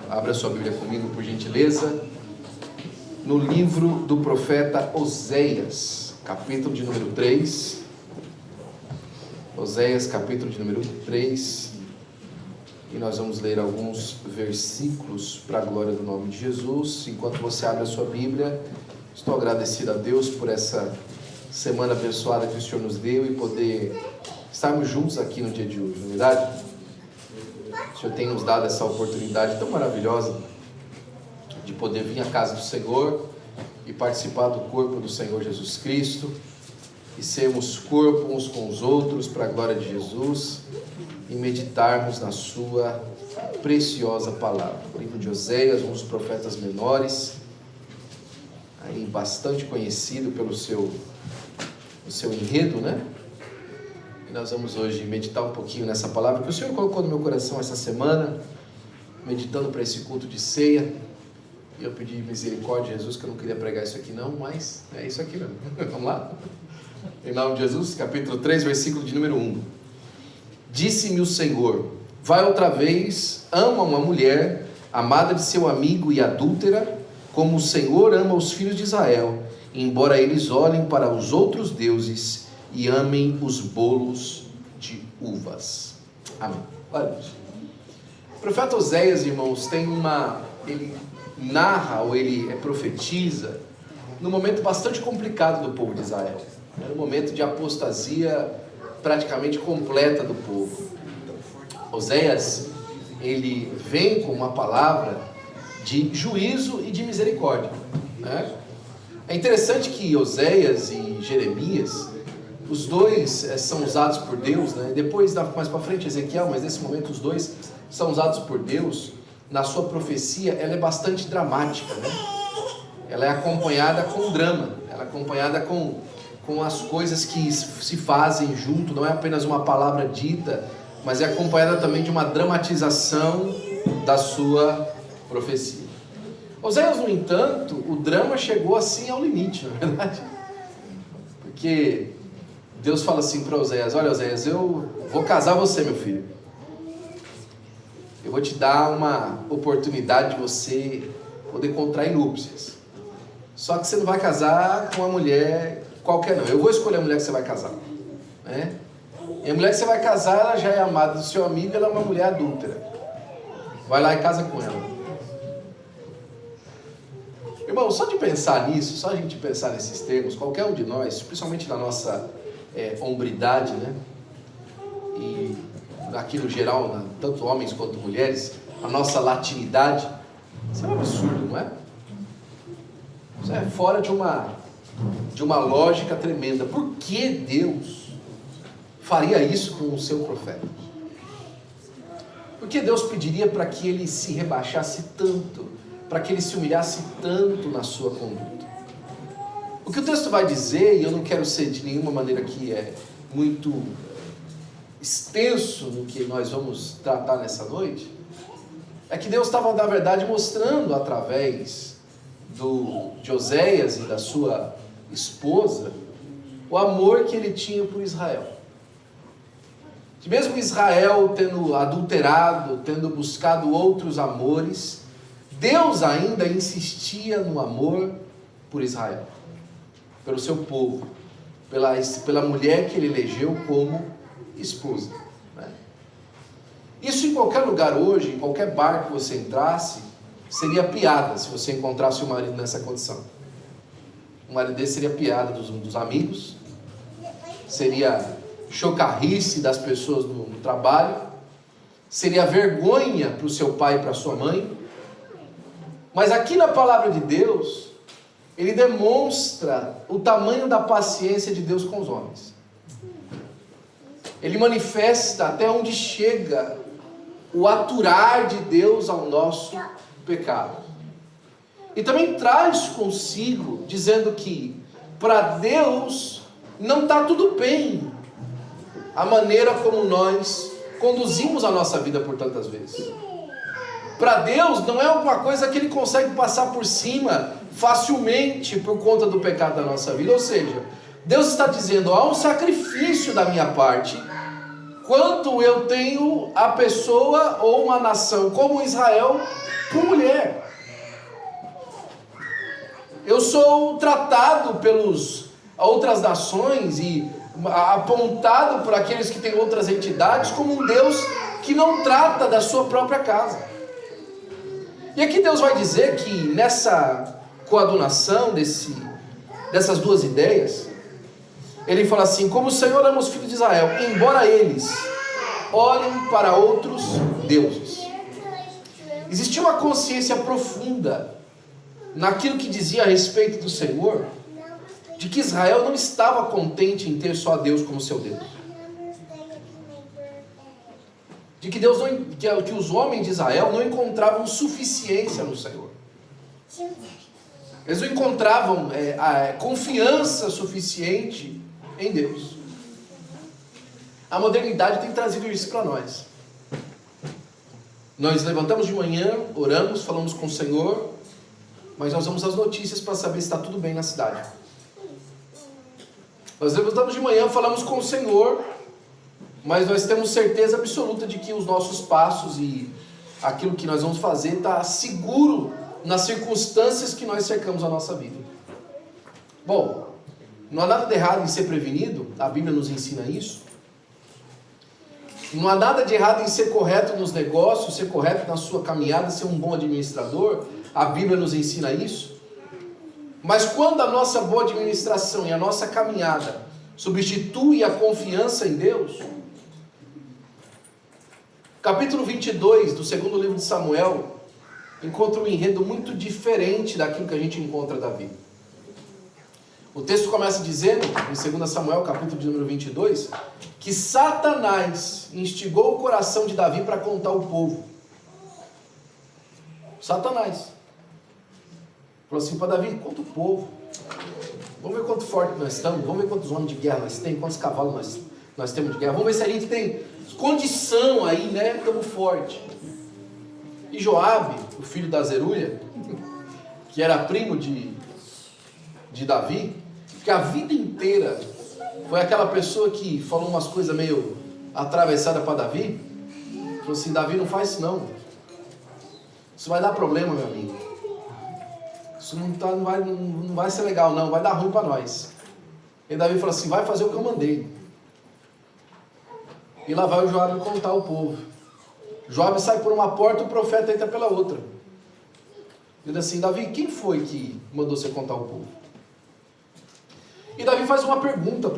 Abra sua Bíblia comigo, por gentileza, no livro do profeta Oséias, capítulo de número 3. Oséias, capítulo de número 3. E nós vamos ler alguns versículos para a glória do nome de Jesus. Enquanto você abre a sua Bíblia, estou agradecido a Deus por essa semana abençoada que o Senhor nos deu e poder estarmos juntos aqui no dia de hoje, não é verdade? O Senhor tem nos dado essa oportunidade tão maravilhosa de poder vir à casa do Senhor e participar do corpo do Senhor Jesus Cristo e sermos corpo uns com os outros para a glória de Jesus e meditarmos na sua preciosa palavra. O livro de Oséias, um dos profetas menores, aí bastante conhecido pelo seu enredo, né? E nós vamos hoje meditar um pouquinho nessa palavra que o Senhor colocou no meu coração essa semana, meditando para esse culto de ceia. E eu pedi misericórdia a Jesus, que eu não queria pregar isso aqui não, mas é isso aqui mesmo. Vamos lá? Em nome de Jesus, capítulo 3, versículo de número 1. Disse-me o Senhor: vai outra vez, ama uma mulher, amada de seu amigo e adúltera, como o Senhor ama os filhos de Israel, embora eles olhem para os outros deuses e amem os bolos de uvas. Amém. Olha, o profeta Oséias, irmãos, ele narra ou ele profetiza num momento bastante complicado do povo de Israel. Era um momento de apostasia praticamente completa do povo. Oséias, ele vem com uma palavra de juízo e de misericórdia, né? É interessante que Oséias e Jeremias, os dois são usados por Deus, né? Depois, mais para frente, Ezequiel, mas nesse momento os dois são usados por Deus. Na sua profecia, ela é bastante dramática, né? Ela é acompanhada com drama, ela é acompanhada com as coisas que se fazem junto, não é apenas uma palavra dita, mas é acompanhada também de uma dramatização da sua profecia. Oséias, no entanto, o drama chegou assim ao limite, na verdade, porque Deus fala assim para Oséias: olha, Oséias, eu vou casar você, meu filho. Eu vou te dar uma oportunidade de você poder contrair núpcias. Só que você não vai casar com uma mulher qualquer não. Eu vou escolher a mulher que você vai casar, né? E a mulher que você vai casar, ela já é amada do seu amigo, ela é uma mulher adúltera. Vai lá e casa com ela. Irmão, só de pensar nisso, só a gente pensar nesses termos, qualquer um de nós, principalmente na nossa hombridade, né? E aqui no geral, tanto homens quanto mulheres, a nossa latinidade, isso é um absurdo, não é? Isso é fora de uma lógica tremenda. Por que Deus faria isso com o seu profeta? Por que Deus pediria para que ele se rebaixasse tanto, para que ele se humilhasse tanto na sua conduta? O que o texto vai dizer, e eu não quero ser de nenhuma maneira que é muito extenso no que nós vamos tratar nessa noite, é que Deus estava, na verdade, mostrando através de Oséias e da sua esposa o amor que ele tinha por Israel. Que mesmo Israel tendo adulterado, tendo buscado outros amores, Deus ainda insistia no amor por Israel, pelo seu povo, pela mulher que ele elegeu como esposa, né? Isso em qualquer lugar hoje, em qualquer bar que você entrasse, seria piada se você encontrasse um marido nessa condição. Um marido desse seria piada dos amigos, seria chocarrice das pessoas no trabalho, seria vergonha para o seu pai e para a sua mãe. Mas aqui na palavra de Deus, ele demonstra o tamanho da paciência de Deus com os homens. Ele manifesta até onde chega o aturar de Deus ao nosso pecado. E também traz consigo, dizendo que para Deus não está tudo bem a maneira como nós conduzimos a nossa vida por tantas vezes. Para Deus não é alguma coisa que Ele consegue passar por cima facilmente por conta do pecado da nossa vida. Ou seja, Deus está dizendo: há um sacrifício da minha parte, quanto eu tenho a pessoa ou uma nação como Israel por mulher. Eu sou tratado pelas outras nações e apontado por aqueles que têm outras entidades como um Deus que não trata da sua própria casa. E aqui Deus vai dizer que nessa coadunação dessas duas ideias, Ele fala assim: como o Senhor ama os filhos de Israel, embora eles olhem para outros deuses. Existia uma consciência profunda naquilo que dizia a respeito do Senhor, de que Israel não estava contente em ter só Deus como seu Deus, de que que os homens de Israel não encontravam suficiência no Senhor, eles não encontravam confiança suficiente em Deus. A modernidade tem trazido isso para nós. Nós levantamos de manhã, oramos, falamos com o Senhor, mas nós vamos às notícias para saber se está tudo bem na cidade. Nós levantamos de manhã, falamos com o Senhor, mas nós temos certeza absoluta de que os nossos passos e aquilo que nós vamos fazer está seguro nas circunstâncias que nós cercamos a nossa vida. Bom, não há nada de errado em ser prevenido, a Bíblia nos ensina isso. Não há nada de errado em ser correto nos negócios, ser correto na sua caminhada, ser um bom administrador, a Bíblia nos ensina isso. Mas quando a nossa boa administração e a nossa caminhada substitui a confiança em Deus, capítulo 22 do segundo livro de Samuel encontra um enredo muito diferente daquilo que a gente encontra Davi. O texto começa dizendo, em 2 Samuel, capítulo de número 22, que Satanás instigou o coração de Davi para contar o povo. Satanás falou assim para Davi: conta o povo, vamos ver quanto forte nós estamos, vamos ver quantos homens de guerra nós temos, quantos cavalos nós temos de guerra, vamos ver se a gente tem condição aí, né, estamos forte. E Joabe, o filho da Zeruia, que era primo de Davi, que a vida inteira foi aquela pessoa que falou umas coisas meio atravessadas para Davi, falou assim: Davi, não faz isso não, isso vai dar problema, meu amigo, isso não vai ser legal não, vai dar ruim para nós. E Davi falou assim: vai fazer o que eu mandei. E lá vai o Joabe contar ao povo. Joabe sai por uma porta, o profeta entra pela outra. Ele diz assim: Davi, quem foi que mandou você contar ao povo? E Davi faz uma pergunta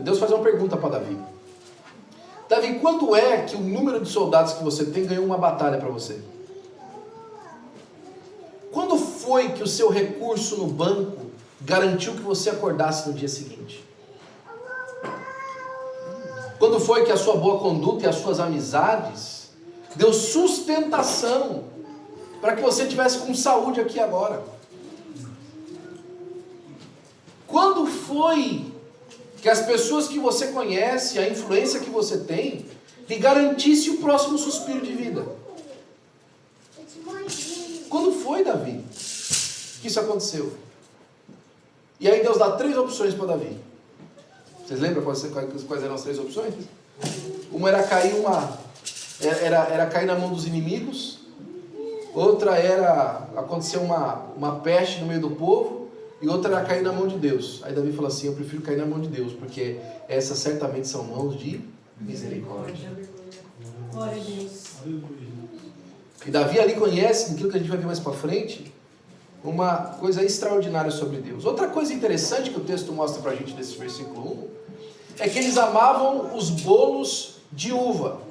Deus faz uma pergunta para Davi: Davi, quanto é que o número de soldados que você tem ganhou uma batalha para você? Quando foi que o seu recurso no banco garantiu que você acordasse no dia seguinte? Quando foi que a sua boa conduta e as suas amizades deu sustentação para que você tivesse com saúde aqui agora? Quando foi que as pessoas que você conhece, a influência que você tem, lhe garantisse o próximo suspiro de vida? Quando foi, Davi, que isso aconteceu? E aí Deus dá 3 opções para Davi. Vocês lembram quais eram as 3 opções? Uma era cair era cair na mão dos inimigos. Outra era acontecer uma peste no meio do povo. E outra era cair na mão de Deus. Aí Davi falou assim: eu prefiro cair na mão de Deus, porque essas certamente são mãos de misericórdia. Glória a Deus. E Davi ali conhece, naquilo que a gente vai ver mais para frente, uma coisa extraordinária sobre Deus. Outra coisa interessante que o texto mostra para a gente nesse versículo 1, é que eles amavam os bolos de uva.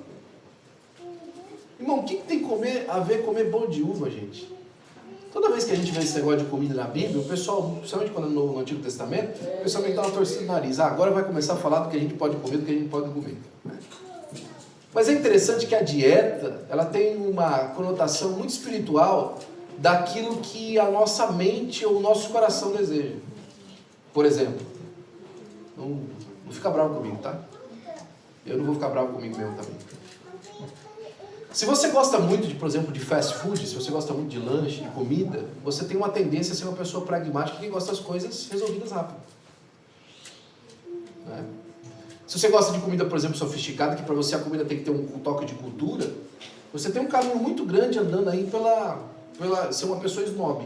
Irmão, o que tem a ver comer bolo de uva, gente? Toda vez que a gente vê esse negócio de comida na Bíblia, o pessoal, principalmente quando é no Antigo Testamento, o pessoal meio que dá uma torcida no nariz. Agora vai começar a falar do que a gente pode comer, do que a gente pode comer. Mas é interessante que a dieta, ela tem uma conotação muito espiritual daquilo que a nossa mente ou o nosso coração deseja. Por exemplo, não fica bravo comigo, tá? Eu não vou ficar bravo comigo mesmo também. Se você gosta muito, por exemplo, de fast food, se você gosta muito de lanche, de comida, você tem uma tendência a ser uma pessoa pragmática que gosta das coisas resolvidas rápido. Né? Se você gosta de comida, por exemplo, sofisticada, que para você a comida tem que ter um toque de cultura, você tem um caminho muito grande andando aí pela ser uma pessoa snob.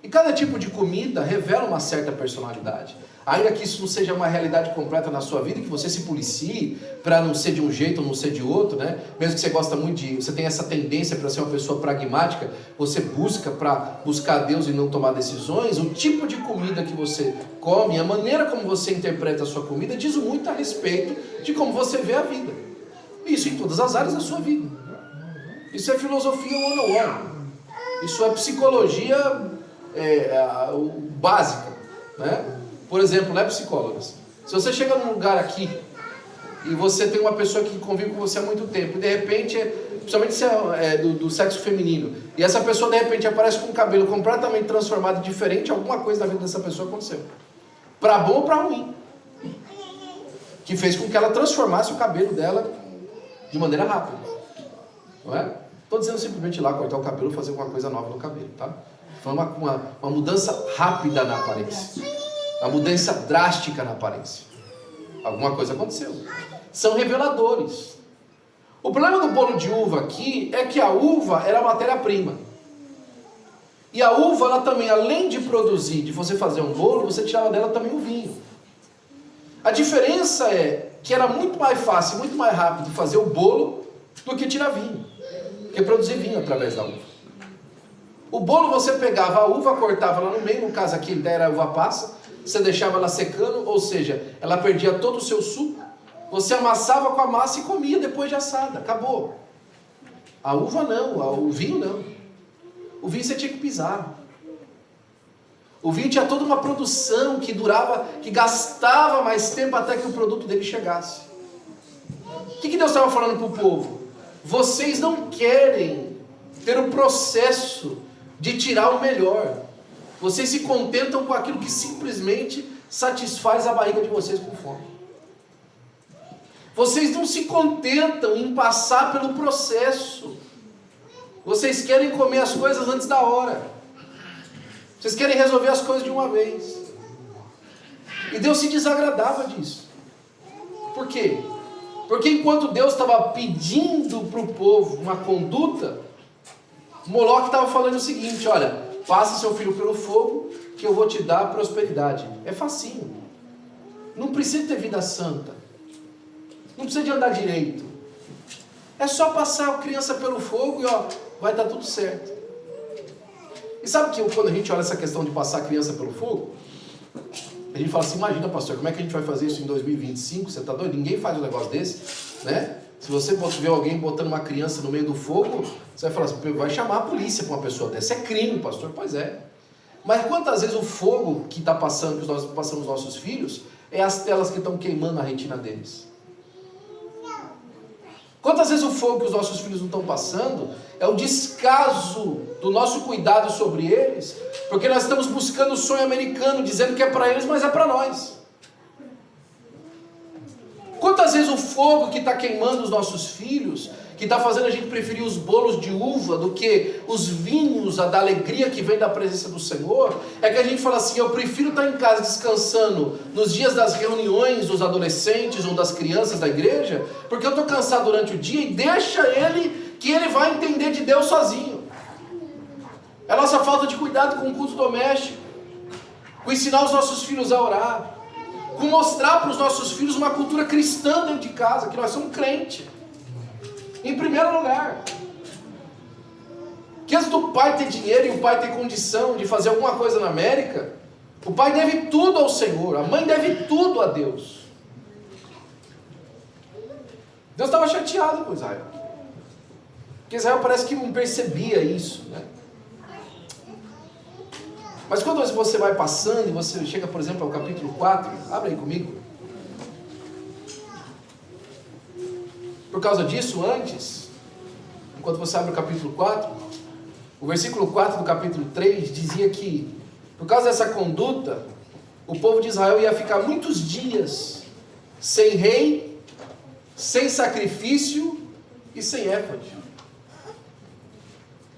E cada tipo de comida revela uma certa personalidade. Ainda que isso não seja uma realidade completa na sua vida, que você se policie para não ser de um jeito ou não ser de outro, né? Mesmo que você gosta muito você tem essa tendência para ser uma pessoa pragmática, você busca para buscar Deus e não tomar decisões, o tipo de comida que você come, a maneira como você interpreta a sua comida, diz muito a respeito de como você vê a vida. Isso em todas as áreas da sua vida. Isso é filosofia 101. Isso é psicologia básica, né? Por exemplo, né, psicólogas? Se você chega num lugar aqui e você tem uma pessoa que convive com você há muito tempo e de repente, principalmente se é do sexo feminino, e essa pessoa de repente aparece com um cabelo completamente transformado, diferente, alguma coisa na vida dessa pessoa aconteceu. Para bom ou para ruim. Que fez com que ela transformasse o cabelo dela de maneira rápida. Não é? Estou dizendo simplesmente ir lá cortar o cabelo, fazer alguma coisa nova no cabelo, tá? Foi uma mudança rápida na aparência. Uma mudança drástica na aparência. Alguma coisa aconteceu. São reveladores. O problema do bolo de uva aqui é que a uva era a matéria-prima. E a uva, ela também, além de produzir, de você fazer um bolo, você tirava dela também o vinho. A diferença é que era muito mais fácil, muito mais rápido fazer o bolo do que tirar vinho. Que produzir vinho através da uva. O bolo você pegava a uva, cortava ela no meio, no caso aqui a ideia era a uva passa, você deixava ela secando, ou seja, ela perdia todo o seu suco, você amassava com a massa e comia depois de assada, acabou. A uva não, o vinho não. O vinho você tinha que pisar. O vinho tinha toda uma produção que durava, que gastava mais tempo até que o produto dele chegasse. O que Deus estava falando para o povo? Vocês não querem ter o processo de tirar o melhor. Vocês se contentam com aquilo que simplesmente satisfaz a barriga de vocês com fome. Vocês não se contentam em passar pelo processo. Vocês querem comer as coisas antes da hora. Vocês querem resolver as coisas de uma vez. E Deus se desagradava disso. Por quê? Porque enquanto Deus estava pedindo para o povo uma conduta, Moloque estava falando o seguinte: olha, passa seu filho pelo fogo, que eu vou te dar prosperidade. É facinho. Não precisa ter vida santa. Não precisa de andar direito. É só passar a criança pelo fogo e vai dar tudo certo. E sabe que quando a gente olha essa questão de passar a criança pelo fogo, a gente fala assim: imagina, pastor, como é que a gente vai fazer isso em 2025? Você está doido? Ninguém faz um negócio desse, né? Se você ver alguém botando uma criança no meio do fogo, você vai falar assim: vai chamar a polícia para uma pessoa dessa. É crime, pastor. Pois é. Mas quantas vezes o fogo que está passando, que nós passamos os nossos filhos, é as telas que estão queimando a retina deles? Quantas vezes o fogo que os nossos filhos não estão passando é o descaso do nosso cuidado sobre eles, porque nós estamos buscando o sonho americano, dizendo que é para eles, mas é para nós. Quantas vezes o fogo que está queimando os nossos filhos, que está fazendo a gente preferir os bolos de uva do que os vinhos da alegria que vem da presença do Senhor, é que a gente fala assim: eu prefiro estar em casa descansando nos dias das reuniões dos adolescentes ou das crianças da igreja, porque eu estou cansado durante o dia, e deixa ele, que ele vai entender de Deus sozinho. É a nossa falta de cuidado com o culto doméstico, com ensinar os nossos filhos a orar, com mostrar para os nossos filhos uma cultura cristã dentro de casa, que nós somos crentes. Em primeiro lugar, que antes do pai ter dinheiro e o pai ter condição de fazer alguma coisa na América, o pai deve tudo ao Senhor, a mãe deve tudo a Deus. Deus estava chateado com Israel, porque Israel parece que não percebia isso, né? Mas quando você vai passando e você chega, por exemplo, ao capítulo 4, abre aí comigo. Por causa disso, antes, enquanto você abre o capítulo 4, o versículo 4 do capítulo 3 dizia que, por causa dessa conduta, o povo de Israel ia ficar muitos dias sem rei, sem sacrifício e sem éfode.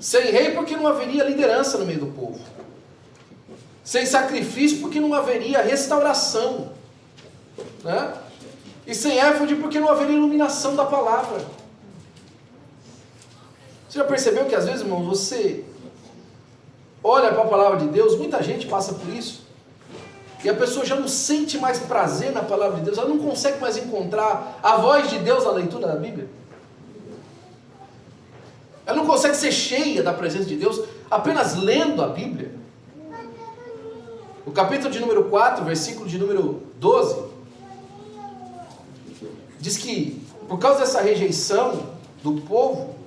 Sem rei porque não haveria liderança no meio do povo. Sem sacrifício porque não haveria restauração, né? E sem éfode porque não haveria iluminação da palavra. Você já percebeu que às vezes, irmão, você olha para a palavra de Deus, muita gente passa por isso, e a pessoa já não sente mais prazer na palavra de Deus, ela não consegue mais encontrar a voz de Deus na leitura da Bíblia. Ela não consegue ser cheia da presença de Deus apenas lendo a Bíblia. O capítulo de número 4, versículo de número 12, diz que por causa dessa rejeição do povo,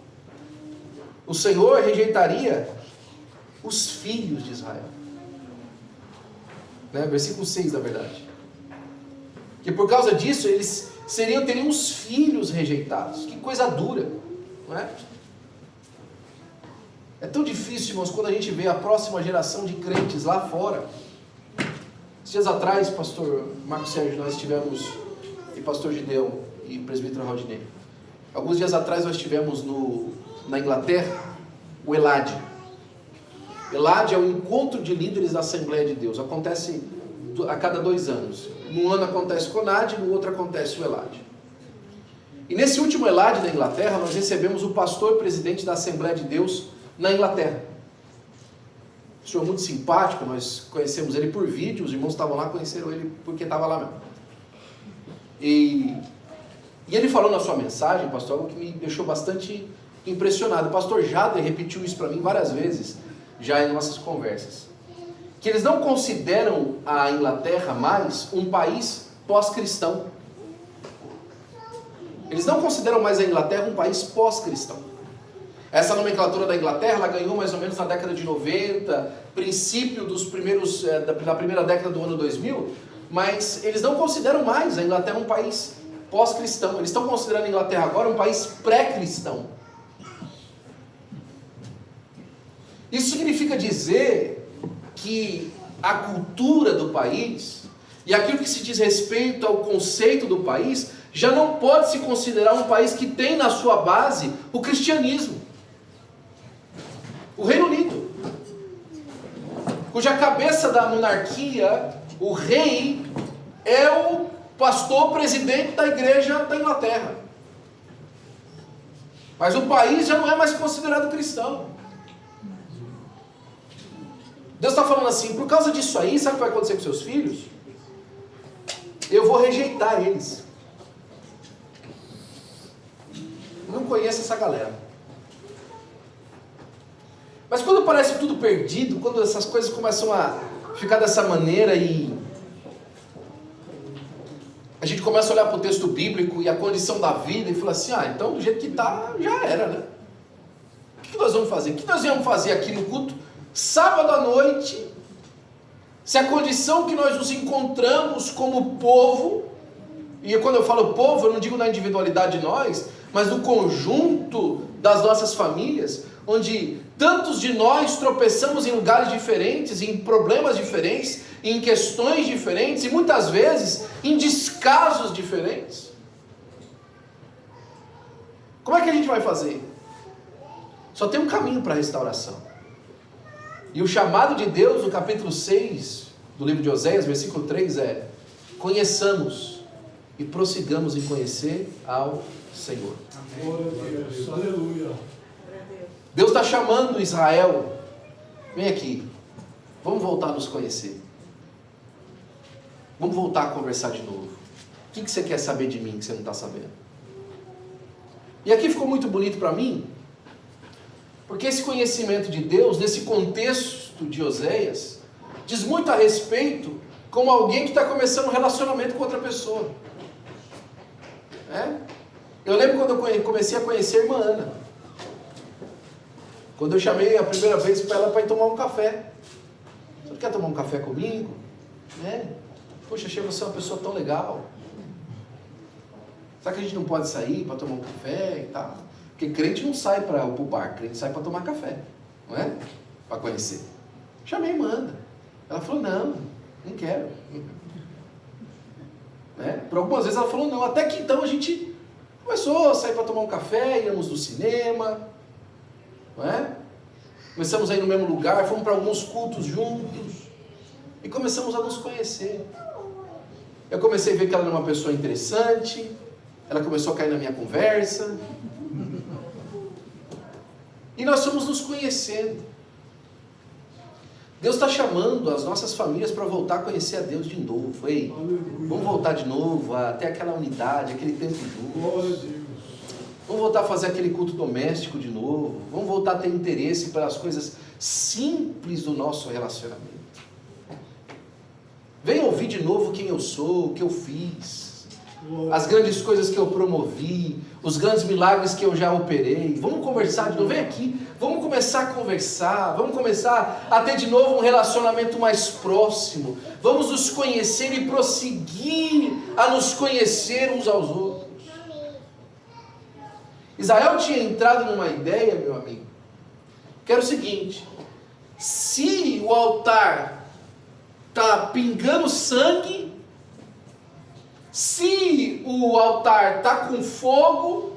o Senhor rejeitaria os filhos de Israel. Versículo 6, na verdade. Que por causa disso, eles teriam os filhos rejeitados. Que coisa dura, não é? É tão difícil, irmãos, quando a gente vê a próxima geração de crentes lá fora. Dias atrás, pastor Marcos Sérgio, nós tivemos, e pastor Gideão, e presbítero Raudinei, alguns dias atrás nós tivemos na Inglaterra, o ELAD. ELAD é o encontro de líderes da Assembleia de Deus, acontece a cada 2 anos. Num ano acontece o CONAD, no outro acontece o ELAD. E nesse último ELAD na Inglaterra, nós recebemos o pastor presidente da Assembleia de Deus na Inglaterra. Um senhor muito simpático, nós conhecemos ele por vídeo, os irmãos estavam lá, conheceram ele porque estava lá mesmo. E ele falou na sua mensagem, pastor, algo que me deixou bastante impressionado. O pastor Jader repetiu isso para mim várias vezes, já em nossas conversas. Que eles não consideram a Inglaterra mais um país pós-cristão. Eles não consideram mais a Inglaterra um país pós-cristão. Essa nomenclatura da Inglaterra, ela ganhou mais ou menos na década de 90, princípio dos primeiros, da primeira década do ano 2000, mas eles não consideram mais a Inglaterra um país pós-cristão. Eles estão considerando a Inglaterra agora um país pré-cristão. Isso significa dizer que a cultura do país e aquilo que se diz respeito ao conceito do país já não pode se considerar um país que tem na sua base o cristianismo. O Reino Unido, cuja cabeça da monarquia, o rei, é o pastor presidente da igreja da Inglaterra. Mas o país já não é mais considerado cristão. Deus está falando assim, por causa disso aí, sabe o que vai acontecer com seus filhos? Eu vou rejeitar eles. Não conheço essa galera. Mas quando parece tudo perdido, quando essas coisas começam a ficar dessa maneira e a gente começa a olhar para o texto bíblico e a condição da vida e fala assim, então do jeito que está, já era, né? O que nós vamos fazer? O que nós íamos fazer aqui no culto, sábado à noite, se a condição que nós nos encontramos como povo, e quando eu falo povo, eu não digo na individualidade de nós, mas no conjunto das nossas famílias, onde tantos de nós tropeçamos em lugares diferentes, em problemas diferentes, em questões diferentes, e muitas vezes em descasos diferentes. Como é que a gente vai fazer? Só tem um caminho para a restauração. E o chamado de Deus no capítulo 6 do livro de Oséias, versículo 3 é: conheçamos e prossigamos em conhecer ao Senhor. Glória a Deus. Aleluia. Deus está chamando Israel, vem aqui, vamos voltar a nos conhecer, vamos voltar a conversar de novo. O que você quer saber de mim que você não está sabendo? E aqui ficou muito bonito para mim, porque esse conhecimento de Deus, nesse contexto de Oséias, diz muito a respeito como alguém que está começando um relacionamento com outra pessoa. Eu lembro quando eu comecei a conhecer a irmã Ana. Quando eu chamei a primeira vez para ela para ir tomar um café. Você não quer tomar um café comigo? Poxa, achei você uma pessoa tão legal. Será que a gente não pode sair para tomar um café e tal? Porque crente não sai para o bar, crente sai para tomar café, não é? Para conhecer. Chamei a irmã. Ela falou, não quero. Por algumas vezes ela falou não. Até que então a gente começou a sair para tomar um café, íamos no cinema. Não é? Começamos a ir no mesmo lugar, fomos para alguns cultos juntos e começamos a nos conhecer. Eu comecei a ver que ela era uma pessoa interessante, ela começou a cair na minha conversa. E nós estamos nos conhecendo. Deus está chamando as nossas famílias para voltar a conhecer a Deus de novo. Ei, vamos voltar de novo a ter aquela unidade, aquele tempo juntos. Vamos voltar a fazer aquele culto doméstico de novo. Vamos voltar a ter interesse pelas coisas simples do nosso relacionamento. Venha ouvir de novo quem eu sou, o que eu fiz, as grandes coisas que eu promovi, os grandes milagres que eu já operei. Vamos conversar de novo, vem aqui, vamos começar a conversar, vamos começar a ter de novo um relacionamento mais próximo, vamos nos conhecer e prosseguir a nos conhecer uns aos outros. Israel tinha entrado numa ideia, meu amigo, que era o seguinte: se o altar está pingando sangue, se o altar está com fogo,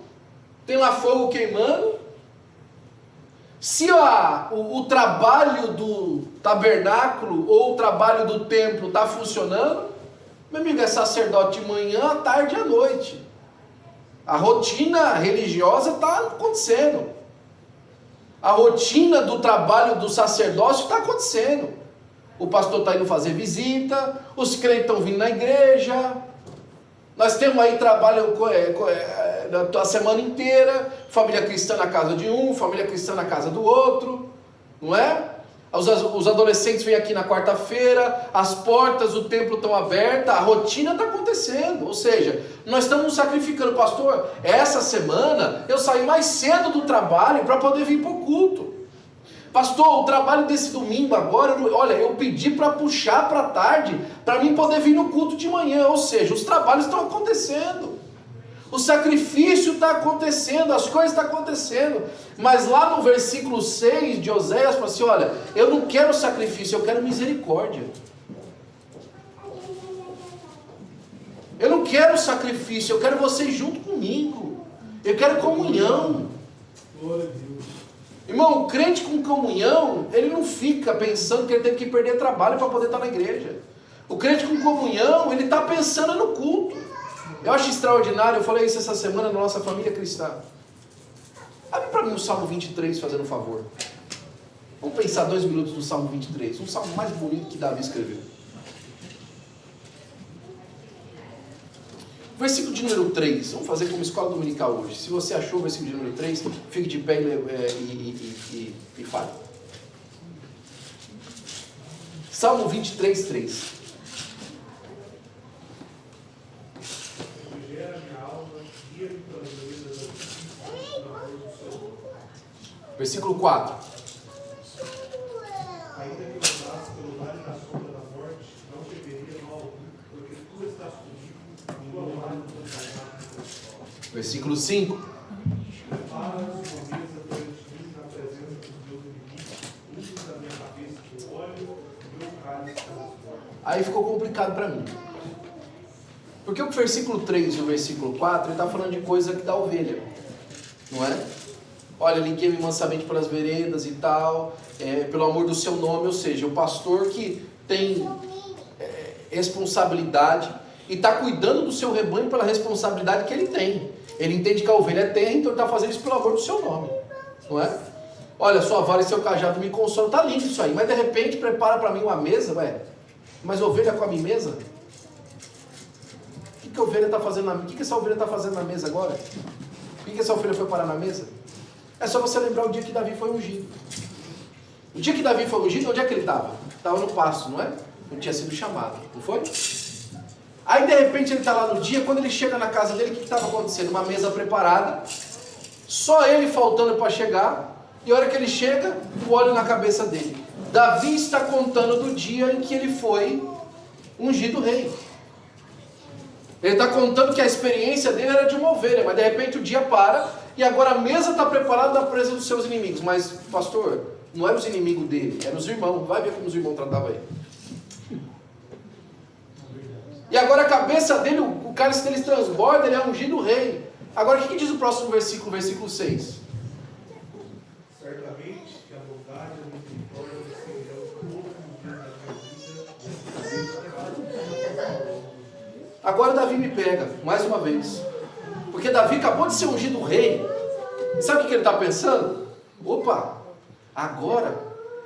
tem lá fogo queimando, se o trabalho do tabernáculo ou o trabalho do templo está funcionando, meu amigo, é sacerdote de manhã, à tarde e à noite. A rotina religiosa está acontecendo. A rotina do trabalho do sacerdócio está acontecendo. O pastor está indo fazer visita, os crentes estão vindo na igreja, nós temos aí trabalho a semana inteira, família cristã na casa de um, família cristã na casa do outro, não é? Os adolescentes vêm aqui na quarta-feira, as portas do templo estão abertas, a rotina está acontecendo, ou seja, nós estamos nos sacrificando. Pastor, essa semana eu saí mais cedo do trabalho para poder vir para o culto. Pastor, o trabalho desse domingo agora, olha, eu pedi para puxar para a tarde, para mim poder vir no culto de manhã, ou seja, os trabalhos estão acontecendo, o sacrifício está acontecendo, as coisas estão acontecendo, mas lá no versículo 6 de Oséias, fala assim, olha, eu não quero sacrifício, eu quero misericórdia. Eu não quero sacrifício, eu quero vocês junto comigo, eu quero comunhão. Glória a Deus. Irmão, o crente com comunhão, ele não fica pensando que ele tem que perder trabalho para poder estar na igreja. O crente com comunhão, ele está pensando no culto. Eu acho extraordinário, eu falei isso essa semana na nossa família cristã. Abre para mim o Salmo 23, fazendo um favor. Vamos pensar 2 minutos no Salmo 23, um salmo mais bonito que Davi escreveu. Versículo de número 3, vamos fazer como escola dominical hoje. Se você achou o versículo de número 3, fique de pé e fale. Salmo 23, 3. Versículo 4. Ainda que eu andasse pelo vale da sombra da morte, não temeria mal algum, porque tu estás comigo, tua mão não cairá. Versículo 5. Preparas uma mesa perante mim na presença dos meus inimigos, unges a minha cabeça com óleo, e meu cálice transborda. Aí ficou complicado para mim. Porque o versículo 3 e o versículo 4, ele está falando de coisa que dá ovelha, não é? Olha, liguei-me mansamente pelas veredas e tal, pelo amor do seu nome, ou seja, o pastor que tem responsabilidade e está cuidando do seu rebanho pela responsabilidade que ele tem. Ele entende que a ovelha é terra, então ele está fazendo isso pelo amor do seu nome, não é? Olha, sua vara e seu cajado me consolam, está lindo isso aí, mas de repente prepara para mim uma mesa, mas ovelha come mesa? O que a ovelha está fazendo o que essa ovelha está fazendo na mesa agora? Por que essa ovelha foi parar na mesa? É só você lembrar o dia que Davi foi ungido. O dia que Davi foi ungido, onde é que ele estava? Estava no pasto, não é? Não tinha sido chamado, não foi? Aí de repente ele está lá no dia, quando ele chega na casa dele, o que estava acontecendo? Uma mesa preparada, só ele faltando para chegar, e a hora que ele chega, o óleo na cabeça dele. Davi está contando do dia em que ele foi ungido rei. Ele está contando que a experiência dele era de uma ovelha, mas de repente o dia para, e agora a mesa está preparada na presença dos seus inimigos. Mas, pastor, não eram os inimigos dele, eram os irmãos. Vai ver como os irmãos tratavam ele. E agora a cabeça dele, o cálice dele transborda, ele é ungido rei. Agora o que diz o próximo versículo, versículo 6? Certamente que a bondade e a misericórdia seguirão todos os dias da minha vida. Agora Davi me pega, mais uma vez. Porque Davi acabou de ser ungido rei. Sabe o que ele está pensando? Opa, agora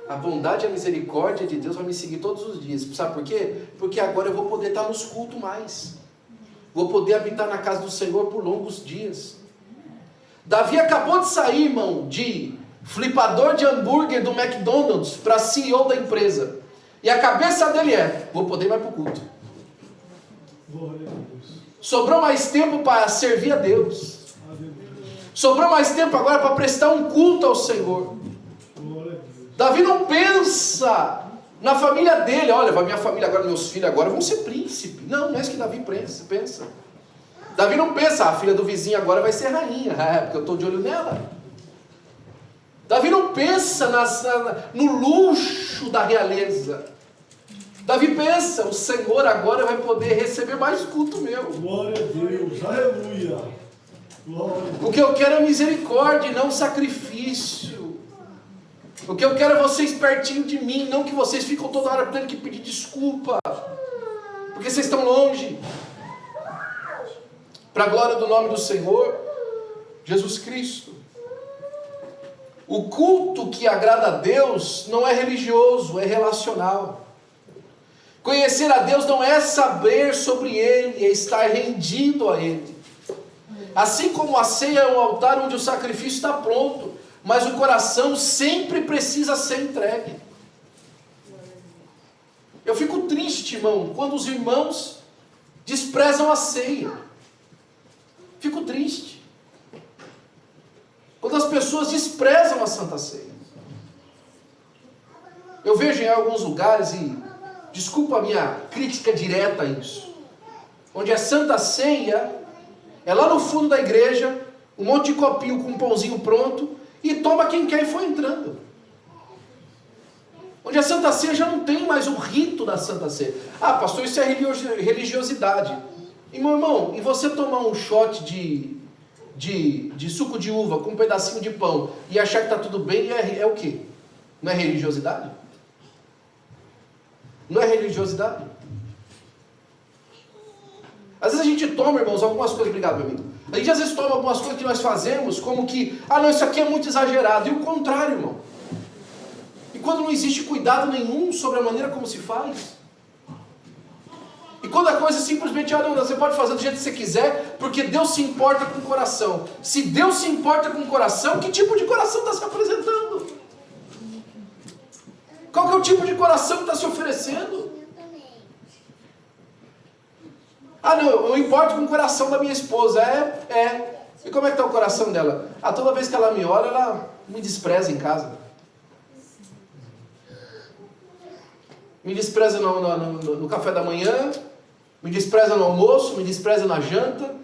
a bondade e a misericórdia de Deus vai me seguir todos os dias. Sabe por quê? Porque agora eu vou poder estar nos cultos mais. Vou poder habitar na casa do Senhor por longos dias. Davi acabou de sair, irmão, de flipador de hambúrguer do McDonald's para CEO da empresa. E a cabeça dele vou poder ir mais para o culto. Sobrou mais tempo para servir a Deus. Sobrou mais tempo agora para prestar um culto ao Senhor. Davi não pensa na família dele. Olha, minha família agora, meus filhos agora vão ser príncipe. Não é isso que Davi pensa. Davi não pensa, a filha do vizinho agora vai ser rainha. Porque eu estou de olho nela. Davi não pensa no luxo da realeza. Davi pensa, o Senhor agora vai poder receber mais culto meu. Glória a Deus, aleluia. Glória. O que eu quero é misericórdia e não sacrifício. O que eu quero é vocês pertinho de mim, não que vocês ficam toda hora tendo que pedir desculpa, porque vocês estão longe. Para a glória do nome do Senhor Jesus Cristo. O culto que agrada a Deus não é religioso, é relacional. Conhecer a Deus não é saber sobre Ele, é estar rendido a Ele. Assim como a ceia é um altar onde o sacrifício está pronto, mas o coração sempre precisa ser entregue. Eu fico triste, irmão, quando os irmãos desprezam a ceia. Fico triste. Quando as pessoas desprezam a Santa Ceia. Eu vejo em alguns lugares, e desculpa a minha crítica direta a isso, onde a Santa Ceia é lá no fundo da igreja, um monte de copinho com um pãozinho pronto, e toma quem quer e foi entrando. Onde a Santa Ceia já não tem mais o rito da Santa Ceia. Ah, pastor, isso é religiosidade. E meu irmão, e você tomar um shot de suco de uva com um pedacinho de pão e achar que está tudo bem, é o quê? Não é religiosidade? Não é religiosidade? Às vezes a gente toma, irmãos, algumas coisas, obrigado meu amigo, a gente às vezes toma algumas coisas que nós fazemos como que, não, isso aqui é muito exagerado, e o contrário, irmão. E quando não existe cuidado nenhum sobre a maneira como se faz, e quando a coisa simplesmente, não, você pode fazer do jeito que você quiser, porque Deus se importa com o coração. Se Deus se importa com o coração, que tipo de coração está se apresentando? Qual que é o tipo de coração que está se oferecendo? Não, eu importo com o coração da minha esposa. E como é que está o coração dela? Toda vez que ela me olha, ela me despreza em casa. Me despreza no café da manhã, me despreza no almoço, me despreza na janta,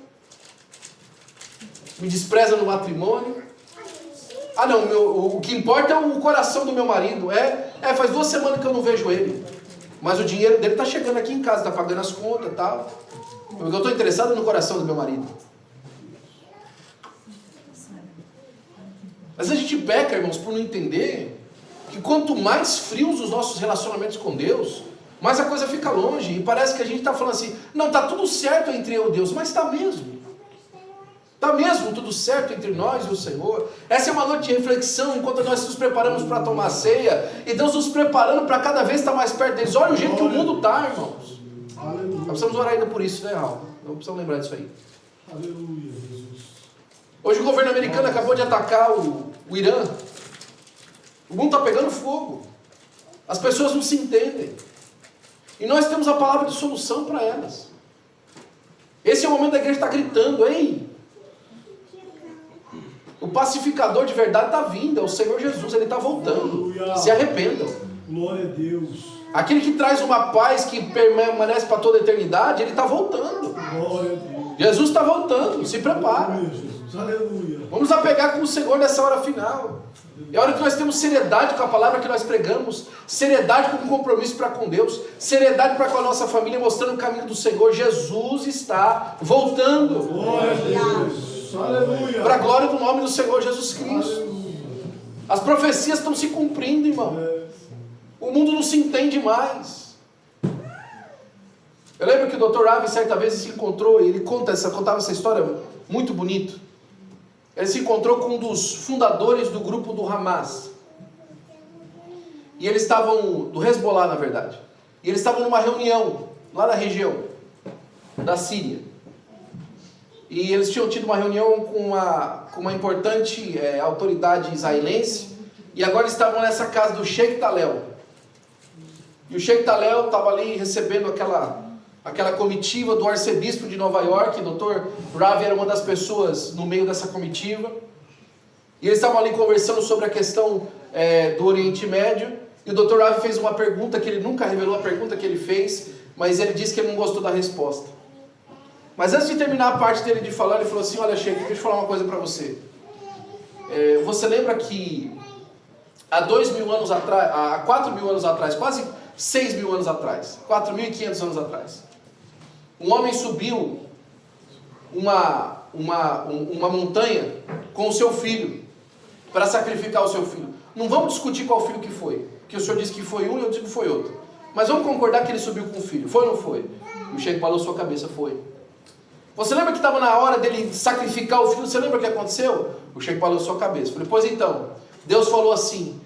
me despreza no matrimônio. O que importa é o coração do meu marido. Faz 2 semanas que eu não vejo ele, mas o dinheiro dele está chegando aqui em casa, está pagando as contas e tal. Porque eu estou interessado no coração do meu marido. Às vezes a gente peca, irmãos, por não entender que quanto mais frios os nossos relacionamentos com Deus, mais a coisa fica longe. E parece que a gente está falando assim, não, está tudo certo entre eu e Deus, mas está mesmo. Está mesmo tudo certo entre nós e o Senhor. Essa é uma noite de reflexão, enquanto nós nos preparamos para tomar a ceia, e Deus nos preparando para cada vez estar mais perto deles. Olha o jeito que o mundo está, irmãos. Nós precisamos orar ainda por isso, né, Raul? Não precisamos lembrar disso aí. Aleluia, Jesus. Hoje o governo americano acabou de atacar o Irã. O mundo está pegando fogo. As pessoas não se entendem. E nós temos a palavra de solução para elas. Esse é o momento da igreja estar gritando, ei! O pacificador de verdade está vindo, é o Senhor Jesus, Ele está voltando. Aleluia. Se arrependam. Glória a Deus. Aquele que traz uma paz que permanece para toda a eternidade, Ele está voltando. Glória a Deus. Jesus está voltando, se prepara. Aleluia, Jesus. Aleluia. Vamos apegar com o Senhor nessa hora final. É a hora que nós temos seriedade com a palavra que nós pregamos, seriedade com o compromisso para com Deus, seriedade para com a nossa família, mostrando o caminho do Senhor. Jesus está voltando. Glória a Deus. Aleluia. Para a glória do nome do Senhor Jesus Cristo. Aleluia. As profecias estão se cumprindo, irmão. O mundo não se entende mais. Eu lembro que o Dr. Ravi certa vez se encontrou, e ele contava essa história muito bonito. ele se encontrou com um dos fundadores do grupo do Hamas. E eles estavam, do Hezbollah na verdade. E eles estavam numa reunião, lá na região da Síria. E eles tinham tido uma reunião com uma importante autoridade israelense. E agora eles estavam nessa casa do Sheikh Talel. E o Sheikh Talel estava ali recebendo aquela comitiva do arcebispo de Nova York. O Dr. Ravi era uma das pessoas no meio dessa comitiva. E eles estavam ali conversando sobre a questão do Oriente Médio. E o Dr. Ravi fez uma pergunta que ele nunca revelou a pergunta que ele fez, mas ele disse que ele não gostou da resposta. Mas antes de terminar a parte dele de falar, ele falou assim: olha, Sheikh, deixa eu falar uma coisa para você. Você lembra que há 2.000 anos atrás, há 4.000 anos atrás, quase 6.000 anos atrás, 4.500 anos atrás, um homem subiu uma montanha com o seu filho, para sacrificar o seu filho. Não vamos discutir qual filho que foi, porque o senhor disse que foi um e eu digo que foi outro. Mas vamos concordar que ele subiu com o filho, foi ou não foi? E o Sheikh balançou a cabeça, foi. Você lembra que estava na hora dele sacrificar o filho? Você lembra o que aconteceu? O Sheikh balançou a cabeça. Falei, pois então, Deus falou assim: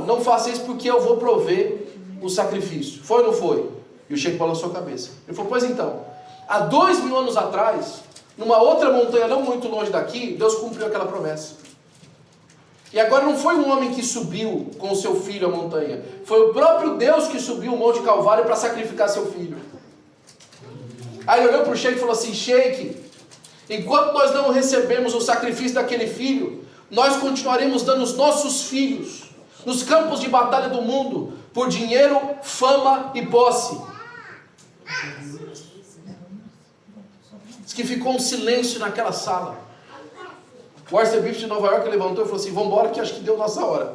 não faça isso porque eu vou prover o sacrifício. Foi ou não foi? E o Sheikh balançou a cabeça. Ele falou, pois então, há 2.000 anos atrás, numa outra montanha não muito longe daqui, Deus cumpriu aquela promessa. E agora não foi um homem que subiu com o seu filho a montanha, foi o próprio Deus que subiu o Monte Calvário para sacrificar seu filho. Aí ele olhou para o Sheikh e falou assim: Sheikh, enquanto nós não recebemos o sacrifício daquele filho, nós continuaremos dando os nossos filhos nos campos de batalha do mundo por dinheiro, fama e posse. Diz que ficou um silêncio naquela sala. O arcebispo de Nova York levantou e falou assim: vamos embora que acho que deu nossa hora.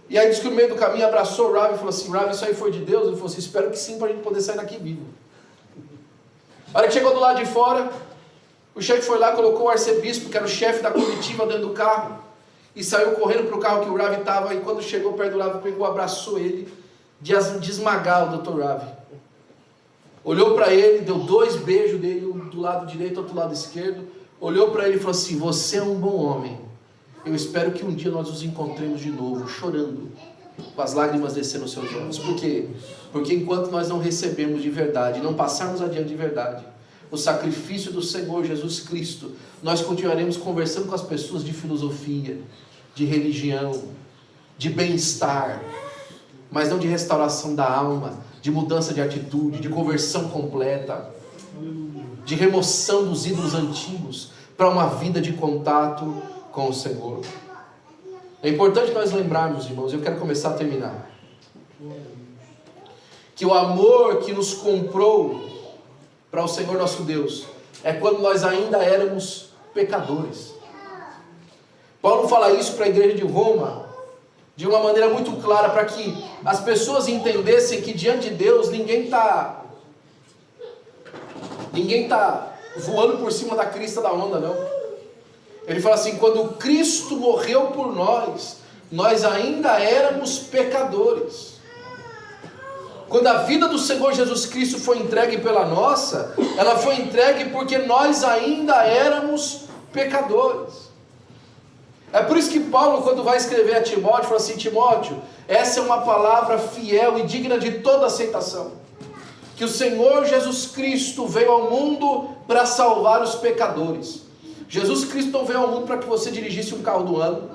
E aí diz que no meio do caminho abraçou o Ravi e falou assim: Ravi, isso aí foi de Deus? Ele falou assim: espero que sim, para a gente poder sair daqui vivo. A hora que chegou do lado de fora, o chefe foi lá, colocou o arcebispo, que era o chefe da comitiva, dentro do carro, e saiu correndo para o carro que o Ravi estava. E quando chegou perto do Ravi, pegou, abraçou ele, de esmagar o Dr. Ravi. Olhou para ele, deu 2 beijos dele, um do lado direito, outro do lado esquerdo. Olhou para ele e falou assim: você é um bom homem. Eu espero que um dia nós nos encontremos de novo, chorando, com as lágrimas descendo nos seus olhos. Por quê? Porque enquanto nós não recebemos de verdade, não passarmos adiante de verdade o sacrifício do Senhor Jesus Cristo, nós continuaremos conversando com as pessoas de filosofia, de religião, de bem-estar, mas não de restauração da alma, de mudança de atitude, de conversão completa, de remoção dos ídolos antigos para uma vida de contato com o Senhor. É importante nós lembrarmos, irmãos, eu quero começar a terminar, que o amor que nos comprou para o Senhor nosso Deus é quando nós ainda éramos pecadores. Paulo fala isso para a igreja de Roma de uma maneira muito clara, para que as pessoas entendessem que diante de Deus ninguém está voando por cima da crista da onda, não. Ele fala assim: quando Cristo morreu por nós, nós ainda éramos pecadores. Quando a vida do Senhor Jesus Cristo foi entregue pela nossa, ela foi entregue porque nós ainda éramos pecadores. É por isso que Paulo, quando vai escrever a Timóteo, fala assim: Timóteo, essa é uma palavra fiel e digna de toda aceitação, que o Senhor Jesus Cristo veio ao mundo para salvar os pecadores. Jesus Cristo não veio ao mundo para que você dirigisse um carro do ano.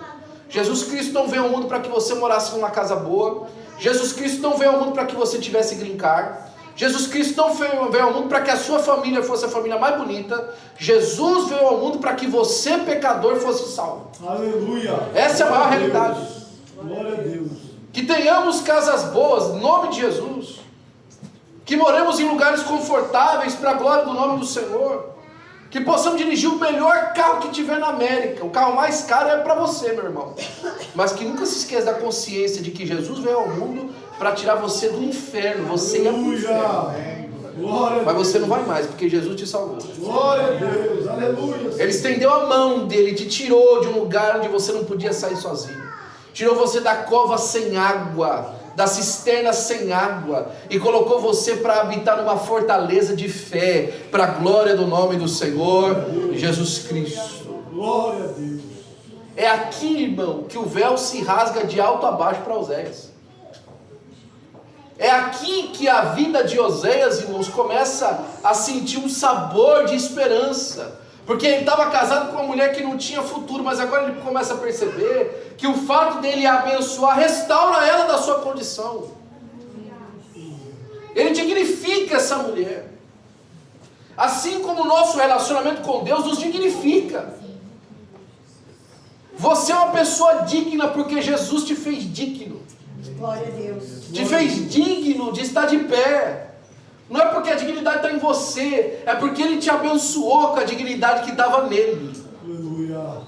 Jesus Cristo não veio ao mundo para que você morasse numa casa boa. Jesus Cristo não veio ao mundo para que você tivesse green card. Jesus Cristo não veio ao mundo para que a sua família fosse a família mais bonita. Jesus veio ao mundo para que você, pecador, fosse salvo. Aleluia! Essa é a maior realidade. Glória a Deus. Que tenhamos casas boas, em nome de Jesus. Que moremos em lugares confortáveis para a glória do nome do Senhor. Que possamos dirigir o melhor carro que tiver na América. O carro mais caro é para você, meu irmão. Mas que nunca se esqueça da consciência de que Jesus veio ao mundo para tirar você do inferno. Você ia para o inferno. Mas você não vai mais, porque Jesus te salvou. Glória a Deus, aleluia. Ele estendeu a mão dele, te tirou de um lugar onde você não podia sair sozinho. Tirou você da cova sem água, da cisterna sem água, e colocou você para habitar numa fortaleza de fé, para a glória do nome do Senhor Jesus Cristo. Glória a Deus. É aqui, irmão, que o véu se rasga de alto a baixo para Oséias. É aqui que a vida de Oséias, irmãos, começa a sentir um sabor de esperança. Porque ele estava casado com uma mulher que não tinha futuro, mas agora ele começa a perceber que o fato dele a abençoar restaura ela da sua condição. Ele dignifica essa mulher. Assim como o nosso relacionamento com Deus nos dignifica. Você é uma pessoa digna porque Jesus te fez digno. Glória a Deus. Te fez digno de estar de pé. Não é porque a dignidade está em você, é porque Ele te abençoou com a dignidade que estava nele. Aleluia.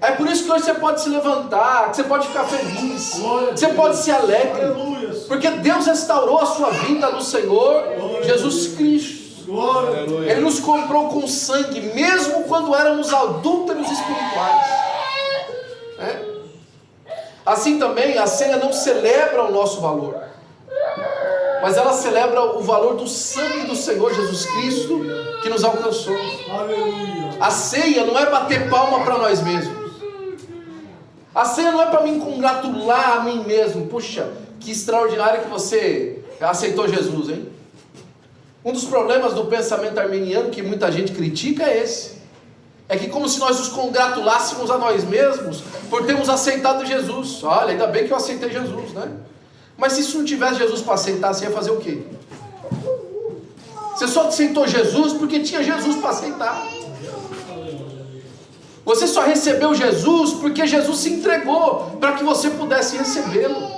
É por isso que hoje você pode se levantar, que você pode ficar feliz, que você pode ser alegre. Aleluia. Porque Deus restaurou a sua vida no Senhor Jesus Cristo. Glória. Ele nos comprou com sangue, mesmo quando éramos adúlteros espirituais. Assim também a ceia não celebra o nosso valor, mas ela celebra o valor do sangue do Senhor Jesus Cristo que nos alcançou. Aleluia. A ceia não é bater palma para nós mesmos. A ceia não é para me congratular a mim mesmo. Puxa, que extraordinário que você aceitou Jesus, hein? Um dos problemas do pensamento arminiano que muita gente critica é esse. É que como se nós nos congratulássemos a nós mesmos por termos aceitado Jesus. Olha, ainda bem que eu aceitei Jesus, né? Mas se isso não tivesse Jesus para aceitar, você ia fazer o quê? Você só aceitou Jesus porque tinha Jesus para aceitar. Você só recebeu Jesus porque Jesus se entregou para que você pudesse recebê-lo.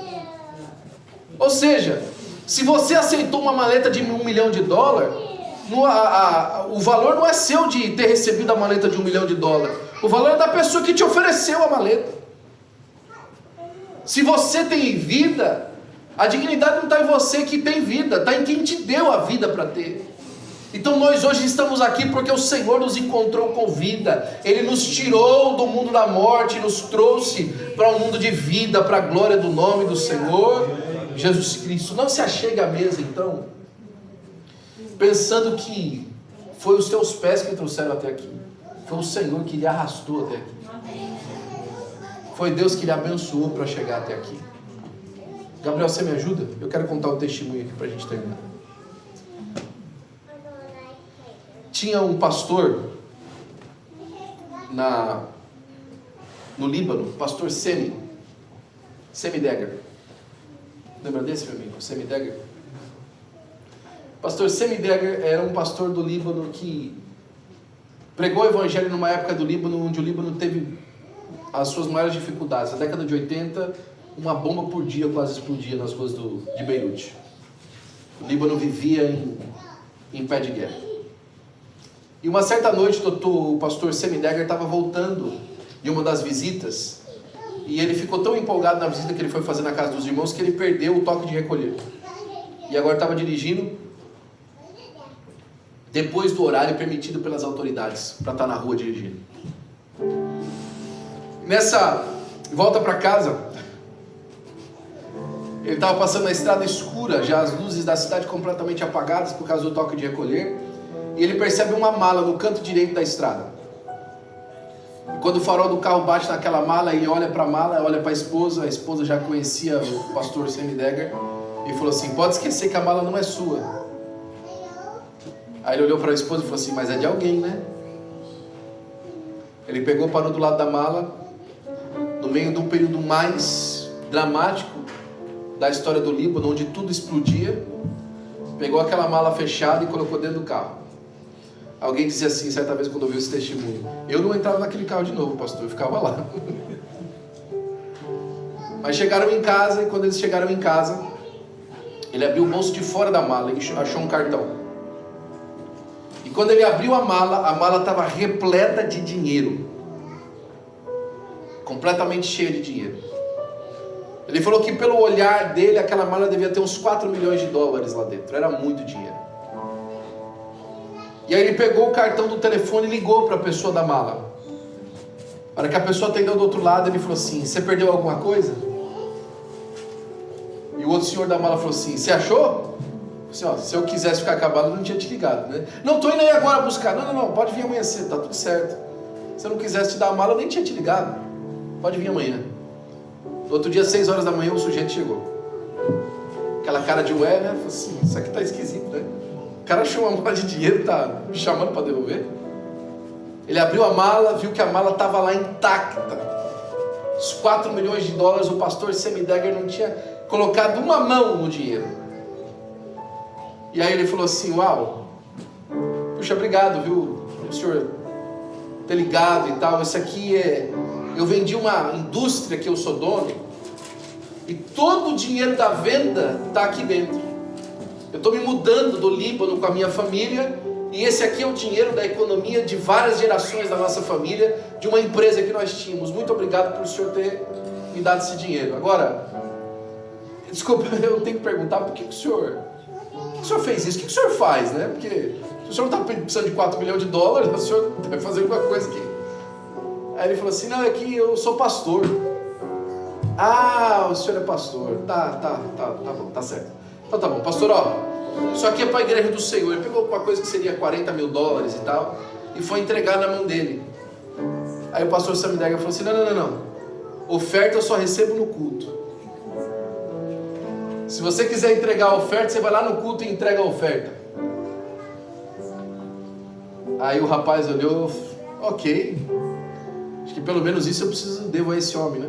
Ou seja, se você aceitou uma maleta de $1 milhão, o valor não é seu de ter recebido a maleta de $1 milhão. O valor é da pessoa que te ofereceu a maleta. Se você tem vida, a dignidade não está em você que tem vida, está em quem te deu a vida para ter. Então nós hoje estamos aqui porque o Senhor nos encontrou com vida. Ele nos tirou do mundo da morte, nos trouxe para um mundo de vida, para a glória do nome do Senhor Jesus Cristo. Não se achegue à mesa então, pensando que foi os teus pés que trouxeram até aqui. Foi o Senhor que lhe arrastou até aqui. Foi Deus que lhe abençoou para chegar até aqui. Gabriel, você me ajuda? Eu quero contar um testemunho aqui para a gente terminar. Tinha um pastor no Líbano, pastor Semi Degger. Lembra desse, meu amigo? Semi Degger? Pastor Semi Degger era um pastor do Líbano que pregou o evangelho numa época do Líbano onde o Líbano teve as suas maiores dificuldades. Na década de 80, uma bomba por dia quase explodia nas ruas de Beirute. O Líbano vivia em pé de guerra. E uma certa noite, o pastor Semi Degger estava voltando de uma das visitas, e ele ficou tão empolgado na visita que ele foi fazer na casa dos irmãos que ele perdeu o toque de recolher. E agora estava dirigindo depois do horário permitido pelas autoridades para estar na rua dirigindo. Nessa volta para casa, ele estava passando na estrada escura, já as luzes da cidade completamente apagadas por causa do toque de recolher. E ele percebe uma mala no canto direito da estrada. E quando o farol do carro bate naquela mala, ele olha para a mala, olha para a esposa já conhecia o pastor Semi Degger, e falou assim: pode esquecer que a mala não é sua. Aí ele olhou para a esposa e falou assim: mas é de alguém, né? Ele pegou, parou do lado da mala, no meio de um período mais dramático da história do Líbano, onde tudo explodia, pegou aquela mala fechada e colocou dentro do carro. Alguém dizia assim, certa vez quando ouviu esse testemunho: eu não entrava naquele carro de novo, pastor, eu ficava lá. Mas chegaram em casa, e quando eles chegaram em casa, ele abriu o bolso de fora da mala e achou um cartão. E quando ele abriu a mala estava repleta de dinheiro, completamente cheia de dinheiro. Ele falou que pelo olhar dele, aquela mala devia ter uns $4 milhões lá dentro, era muito dinheiro. E aí ele pegou o cartão do telefone e ligou para a pessoa da mala. Para que a pessoa atendeu do outro lado, ele falou assim: você perdeu alguma coisa? E o outro senhor da mala falou assim: você achou? Assim, ó, se eu quisesse ficar acabado, eu não tinha te ligado, né? Não, estou indo aí agora buscar. Não, pode vir amanhã cedo, tá tudo certo. Se eu não quisesse te dar a mala, eu nem tinha te ligado. Pode vir amanhã. No outro dia, 6 horas da manhã, o sujeito chegou. Aquela cara de ué, né? Falei assim, isso aqui tá esquisito, né? O cara achou uma mala de dinheiro, tá me chamando para devolver. Ele abriu a mala, viu que a mala estava lá intacta. Os 4 milhões de dólares, o pastor Semidegger não tinha colocado uma mão no dinheiro. E aí ele falou assim, uau, puxa, obrigado, viu, o senhor ter ligado e tal. Isso aqui eu vendi uma indústria que eu sou dono, e todo o dinheiro da venda está aqui dentro. Eu estou me mudando do Líbano com a minha família, e esse aqui é o dinheiro da economia de várias gerações da nossa família, de uma empresa que nós tínhamos. Muito obrigado por o senhor ter me dado esse dinheiro. Agora, desculpa, eu tenho que perguntar, por que o senhor fez isso? O que o senhor faz, né? Porque se o senhor não está precisando de 4 milhões de dólares, o senhor deve fazer alguma coisa aqui. Aí ele falou assim, não, é que eu sou pastor. Ah, o senhor é pastor. Tá bom, tá certo. Então tá bom, pastor, ó, isso aqui é para a igreja do Senhor. Ele pegou uma coisa que seria 40 mil dólares e tal, e foi entregar na mão dele. Aí o pastor Semidegger falou assim, não, oferta eu só recebo no culto. Se você quiser entregar a oferta, você vai lá no culto e entrega a oferta. Aí o rapaz olhou, ok, acho que pelo menos isso eu devo a esse homem, né?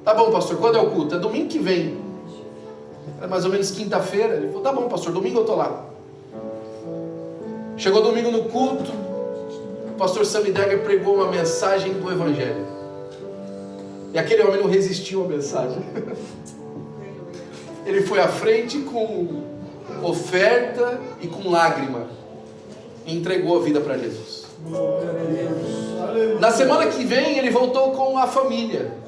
Tá bom, pastor, quando é o culto? É domingo que vem. Era mais ou menos quinta-feira. Ele falou, tá bom, pastor, domingo eu tô lá. Chegou domingo no culto, o pastor Semidegger pregou uma mensagem do Evangelho. E aquele homem não resistiu à mensagem. Ele foi à frente com oferta e com lágrima, e entregou a vida para Jesus. Na semana que vem ele voltou com a família,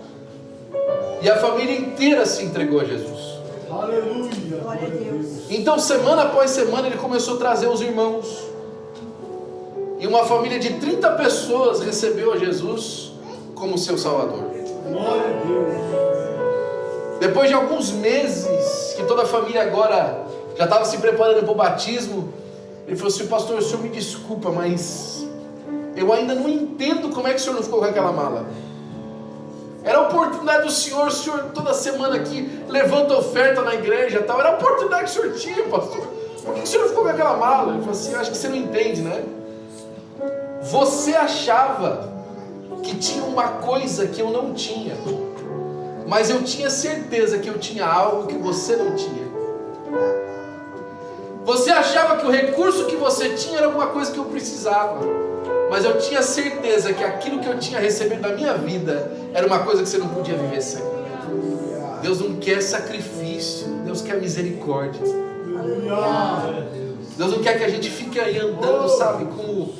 e a família inteira se entregou a Jesus. Aleluia. Glória a Deus. Então semana após semana ele começou a trazer os irmãos, e uma família de 30 pessoas recebeu a Jesus como seu Salvador. Glória a Deus. Depois de alguns meses, que toda a família agora já estava se preparando para o batismo, ele falou assim, pastor, o senhor me desculpa, mas eu ainda não entendo como é que o senhor não ficou com aquela mala. Era a oportunidade do senhor, o senhor toda semana aqui levanta oferta na igreja e tal, era a oportunidade que o senhor tinha, pastor. Por que o senhor não ficou com aquela mala? Ele falou assim, eu acho que você não entende, né? Você achava que tinha uma coisa que eu não tinha, mas eu tinha certeza que eu tinha algo que você não tinha. Você achava que o recurso que você tinha era alguma coisa que eu precisava, mas eu tinha certeza que aquilo que eu tinha recebido na minha vida era uma coisa que você não podia viver sem. Deus não quer sacrifício, Deus quer misericórdia. Deus não quer que a gente fique aí andando, sabe, como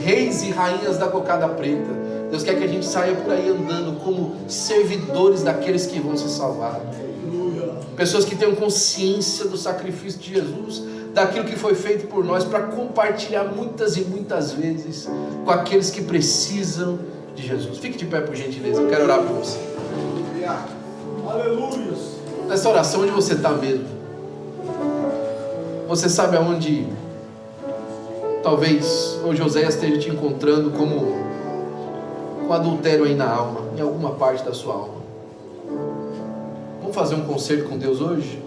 reis e rainhas da cocada preta. Deus quer que a gente saia por aí andando como servidores daqueles que vão se salvar. Pessoas que tenham consciência do sacrifício de Jesus, daquilo que foi feito por nós, para compartilhar muitas e muitas vezes com aqueles que precisam de Jesus. Fique de pé, por gentileza, eu quero orar por você. Aleluia. Nessa oração, onde você está mesmo? Você sabe aonde talvez hoje Oséias esteja te encontrando como um adultério aí na alma, em alguma parte da sua alma. Vamos fazer um concerto com Deus hoje?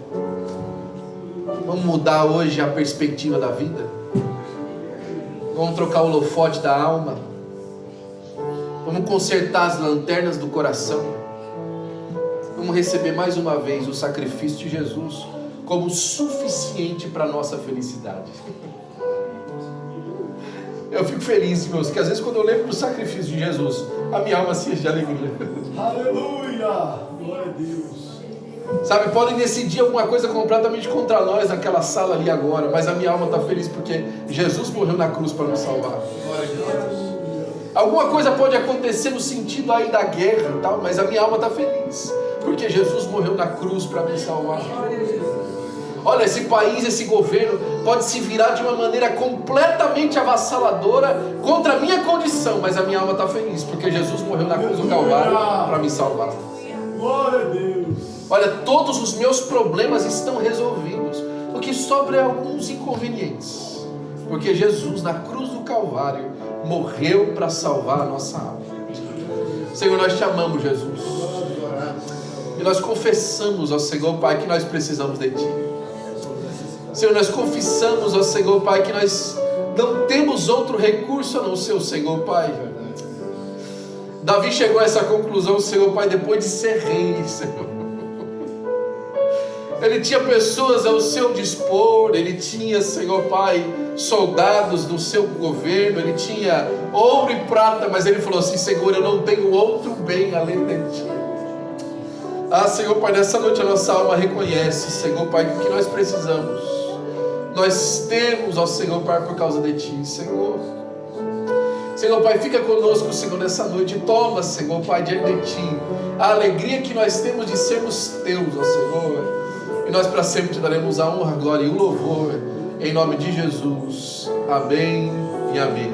Vamos mudar hoje a perspectiva da vida? Vamos trocar o holofote da alma? Vamos consertar as lanternas do coração? Vamos receber mais uma vez o sacrifício de Jesus como suficiente para a nossa felicidade. Eu fico feliz, meus, que às vezes quando eu lembro do sacrifício de Jesus, a minha alma se enche de alegria. Aleluia. Glória a Deus. Sabe, podem decidir alguma coisa completamente contra nós naquela sala ali agora, mas a minha alma está feliz porque Jesus morreu na cruz para nos salvar. Alguma coisa pode acontecer no sentido aí da guerra e tal, mas a minha alma está feliz porque Jesus morreu na cruz para me salvar. Olha, esse país, esse governo pode se virar de uma maneira completamente avassaladora contra a minha condição, mas a minha alma está feliz porque Jesus morreu na cruz do Calvário para me salvar. Glória a Deus. Olha, todos os meus problemas estão resolvidos. O que sobra é alguns inconvenientes, porque Jesus na cruz do Calvário morreu para salvar a nossa alma. Senhor, nós te amamos, Jesus. E nós confessamos ao Senhor, Pai, que nós precisamos de Ti. Senhor, nós confessamos ao Senhor, Pai, que nós não temos outro recurso a não ser o Senhor, Pai. Davi chegou a essa conclusão, Senhor, Pai, depois de ser rei, Senhor. Ele tinha pessoas ao seu dispor, ele tinha, Senhor Pai, soldados do seu governo, ele tinha ouro e prata, mas ele falou assim: Senhor, eu não tenho outro bem além de Ti. Ah, Senhor Pai, nessa noite a nossa alma reconhece, Senhor Pai, que o que nós precisamos, nós temos, ó Senhor Pai, por causa de Ti, Senhor. Senhor Pai, fica conosco, Senhor, nessa noite. Toma, Senhor Pai, diante de Ti a alegria que nós temos de sermos Teus, ó Senhor. E nós para sempre te daremos a honra, a glória e o louvor, em nome de Jesus. Amém e amém.